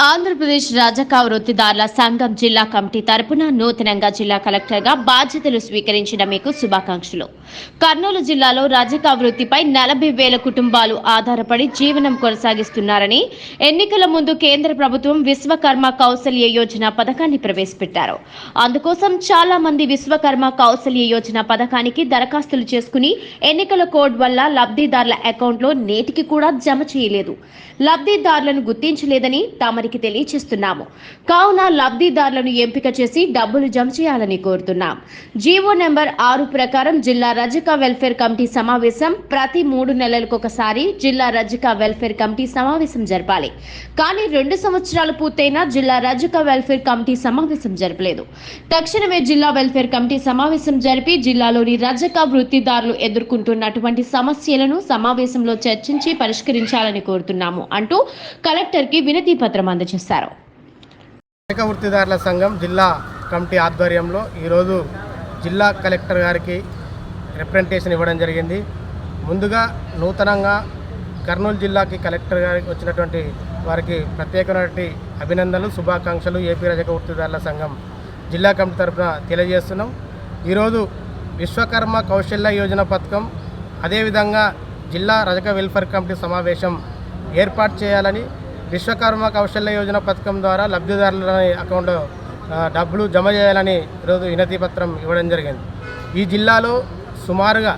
ఆంధ్రప్రదేశ్ రజక వృత్తిదారుల సంఘం జిల్లా కమిటీ తరపున నూతనంగా జిల్లా కలెక్టర్గా బాధ్యతలు స్వీకరించిన మీకు శుభాకాంక్షలు. కర్నూలు జిల్లాలో రజక వృత్తిపై 40,000 కుటుంబాలు ఆధారపడి జీవనం కొనసాగిస్తున్నారని ఎన్నికల ముందు కేంద్ర ప్రభుత్వం విశ్వకర్మ కౌశల్య యోజన పథకాన్ని ప్రవేశపెట్టారు. అందుకోసం చాలా మంది విశ్వకర్మ కౌశల్య యోజన పథకానికి దరఖాస్తులు చేసుకుని ఎన్నికల కోడ్ వల్ల లబ్ధిదారుల అకౌంట్లో నేటికి కూడా జమ చేయలేదు. లబ్ధిదారులను గుర్తించలేదని తమరికి తెలియజేస్తున్నాము. కావున లబ్ధిదారులను ఎంపిక చేసి డబ్బులు జమ చేయాలని కోరుతున్నాం. జీవో నెంబర్ 6 ప్రకారం జిల్లా రజక వెల్ఫేర్ కమిటీ సమావేశం ప్రతి 3 నెలలకొకసారి జిల్లా రజక వెల్ఫేర్ కమిటీ సమావేశం జరపాలి. కానీ 2 సంవత్సరాలు పూర్తయినా జిల్లా రజక వెల్ఫేర్ కమిటీ సమావేశం జరపలేదు. తక్షణమే జిల్లా వెల్ఫేర్ కమిటీ సమావేశం జరిపి జిల్లాలోని రజక వృత్తిదారులు ఎదుర్కొంటున్నటువంటి సమస్యలను సమావేశంలో చర్చించి పరిష్కరించాలని కోరుతున్నాము అంటూ కలెక్టర్కి వినతి పత్రం అందజేశారు. రజక వృత్తిదారుల సంఘం జిల్లా కమిటీ ఆధ్వర్యంలో ఈరోజు జిల్లా కలెక్టర్ గారికి రిప్రజెంటేషన్ ఇవ్వడం జరిగింది. ముందుగా నూతనంగా కర్నూలు జిల్లాకి కలెక్టర్ గారికి వచ్చినటువంటి వారికి ప్రత్యేకమైనటువంటి అభినందనలు, శుభాకాంక్షలు ఏపీ రజక వృత్తిదారుల సంఘం జిల్లా కమిటీ తరఫున తెలియజేస్తున్నాం. ఈరోజు విశ్వకర్మ కౌశల్య యోజన పథకం, అదేవిధంగా జిల్లా రజక వెల్ఫేర్ కమిటీ సమావేశం ఏర్పాటు చేయాలని, విశ్వకర్మ కౌశల్య యోజన పథకం ద్వారా లబ్ధిదారుల అకౌంట్లో డబ్బులు జమ చేయాలని ఈరోజు వినతి పత్రం ఇవ్వడం జరిగింది. ఈ జిల్లాలో సుమారుగా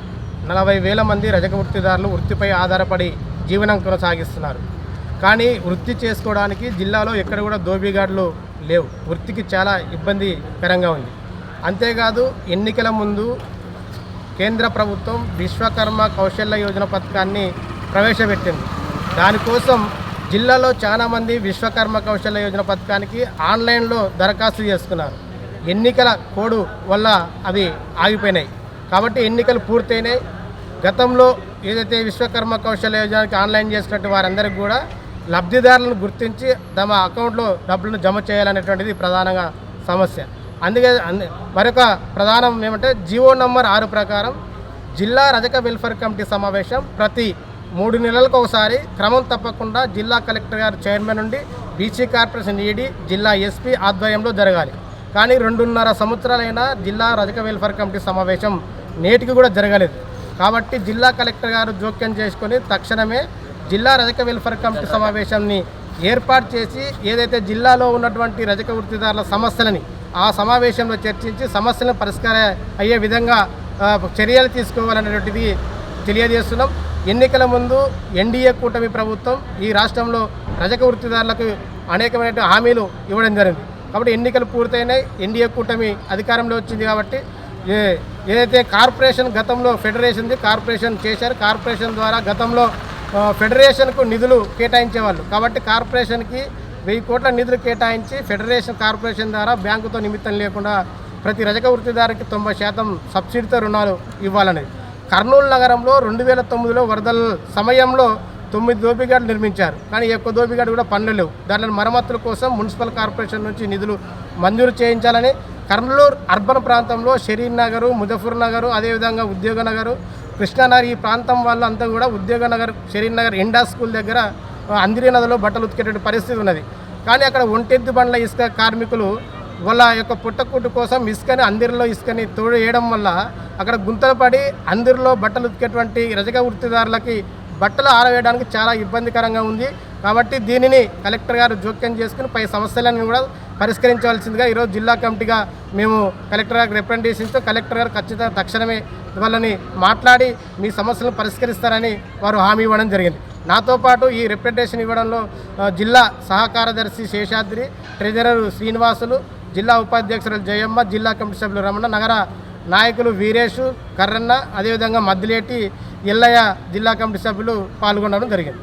40,000 మంది రజక వృత్తిదారులు వృత్తిపై ఆధారపడి జీవనం కొనసాగిస్తున్నారు. కానీ వృత్తి చేసుకోవడానికి జిల్లాలో ఎక్కడ కూడా దోబిగాడ్లు లేవు. వృత్తికి చాలా ఇబ్బందికరంగా ఉంది. అంతేకాదు ఎన్నికల ముందు కేంద్ర ప్రభుత్వం విశ్వకర్మ కౌశల్య యోజన పథకాన్ని ప్రవేశపెట్టింది. దానికోసం జిల్లాలో చాలామంది విశ్వకర్మ కౌశల్య యోజన పథకానికి ఆన్లైన్లో దరఖాస్తు చేసుకున్నారు. ఎన్నికల కోడ్ వల్ల అవి ఆగిపోయినాయి. కాబట్టి ఎన్నికలు పూర్తయినాయి. గతంలో ఏదైతే విశ్వకర్మ కౌశల్య యోజనకి ఆన్లైన్ చేసినట్టు వారందరికీ కూడా లబ్ధిదారులను గుర్తించి తమ అకౌంట్లో డబ్బులను జమ చేయాలనేటువంటిది ప్రధానంగా సమస్య. అందుకే మరొక ప్రధానం ఏమంటే జీవో నంబర్ 6 ప్రకారం జిల్లా రజక వెల్ఫేర్ కమిటీ సమావేశం ప్రతి 3 నెలలకు ఒకసారి క్రమం తప్పకుండా జిల్లా కలెక్టర్ గారు చైర్మన్ నుండి బీసీ కార్పొరేషన్ ఈడీ జిల్లా ఎస్పీ ఆధ్వర్యంలో జరగాలి. కానీ 2.5 సంవత్సరాలైనా జిల్లా రజక వెల్ఫేర్ కమిటీ సమావేశం నేటికి కూడా జరగలేదు. కాబట్టి జిల్లా కలెక్టర్ గారు జోక్యం చేసుకొని తక్షణమే జిల్లా రజక వెల్ఫేర్ కమిటీ సమావేశాన్ని ఏర్పాటు చేసి ఏదైతే జిల్లాలో ఉన్నటువంటి రజక వృత్తిదారుల సమస్యలని ఆ సమావేశంలో చర్చించి సమస్యలను పరిష్కారం అయ్యే విధంగా చర్యలు తీసుకోవాలనేటువంటిది తెలియజేస్తున్నాం. ఎన్నికల ముందు ఎన్డీఏ కూటమి ప్రభుత్వం ఈ రాష్ట్రంలో రజక వృత్తిదారులకు అనేకమైన హామీలు ఇవ్వడం జరిగింది. కాబట్టి ఎన్నికలు పూర్తయినాయి. ఎన్డీఏ కూటమి అధికారంలో వచ్చింది. కాబట్టి ఏదైతే కార్పొరేషన్ గతంలో ఫెడరేషన్ది కార్పొరేషన్ చేశారు. కార్పొరేషన్ ద్వారా గతంలో ఫెడరేషన్కు నిధులు కేటాయించేవాళ్ళు. కాబట్టి కార్పొరేషన్కి 1000 కోట్ల నిధులు కేటాయించి ఫెడరేషన్ కార్పొరేషన్ ద్వారా బ్యాంకుతో నిమిత్తం లేకుండా ప్రతి రజక వృత్తిదారుకి 90% సబ్సిడీతో రుణాలు ఇవ్వాలనేది. కర్నూలు నగరంలో 2009లో వరదల సమయంలో 9 దోబిగాడ్లు నిర్మించారు. కానీ ఒక్క దోబిగాడు కూడా పనులు లేవు. దాంట్లో మరమ్మతుల కోసం మున్సిపల్ కార్పొరేషన్ నుంచి నిధులు మంజూరు చేయించాలని కర్నూలు అర్బన్ ప్రాంతంలో షరీన్ నగరు, ముజఫర్ నగరు, అదేవిధంగా ఉద్యోగ నగరు, కృష్ణానగర్ ఈ ప్రాంతం వాళ్ళంతా కూడా ఉద్యోగ నగర్, షరీన్ నగర్ ఇండా స్కూల్ దగ్గర అందిరి నదిలో బట్టలు ఉతికేటువంటి పరిస్థితి ఉన్నది. కానీ అక్కడ ఒంటెద్దు బండ్ల ఇసుక కార్మికులు వాళ్ళ యొక్క పుట్టకూటు కోసం ఇసుకని అందిరిలో ఇసుకని తోడు వేయడం వల్ల అక్కడ గుంతలు పడి అందిరిలో బట్టలు ఉతికేటువంటి రజక వృత్తిదారులకి బట్టలు ఆరవేయడానికి చాలా ఇబ్బందికరంగా ఉంది. కాబట్టి దీనిని కలెక్టర్ గారు జోక్యం చేసుకుని పై సమస్యలను కూడా పరిష్కరించవలసిందిగా ఈరోజు జిల్లా కమిటీగా మేము కలెక్టర్ గారికి రిప్రజెంటేషన్తో కలెక్టర్ గారు ఖచ్చితంగా తక్షణమే వాళ్ళని మాట్లాడి మీ సమస్యలను పరిష్కరిస్తారని వారు హామీ ఇవ్వడం జరిగింది. నాతో పాటు ఈ రిప్రజెంటేషన్ ఇవ్వడంలో జిల్లా సహకారదర్శి శేషాద్రి, ట్రెజరర్ శ్రీనివాసులు, జిల్లా ఉపాధ్యక్షులు జయమ్మ, జిల్లా కమిటీ సభ్యులు రమణ, నగర నాయకులు వీరేషు, కర్రన్న, అదేవిధంగా మద్దిలేటి ఎల్లయ్య జిల్లా కమిటీ సభ్యులు పాల్గొనడం జరిగింది.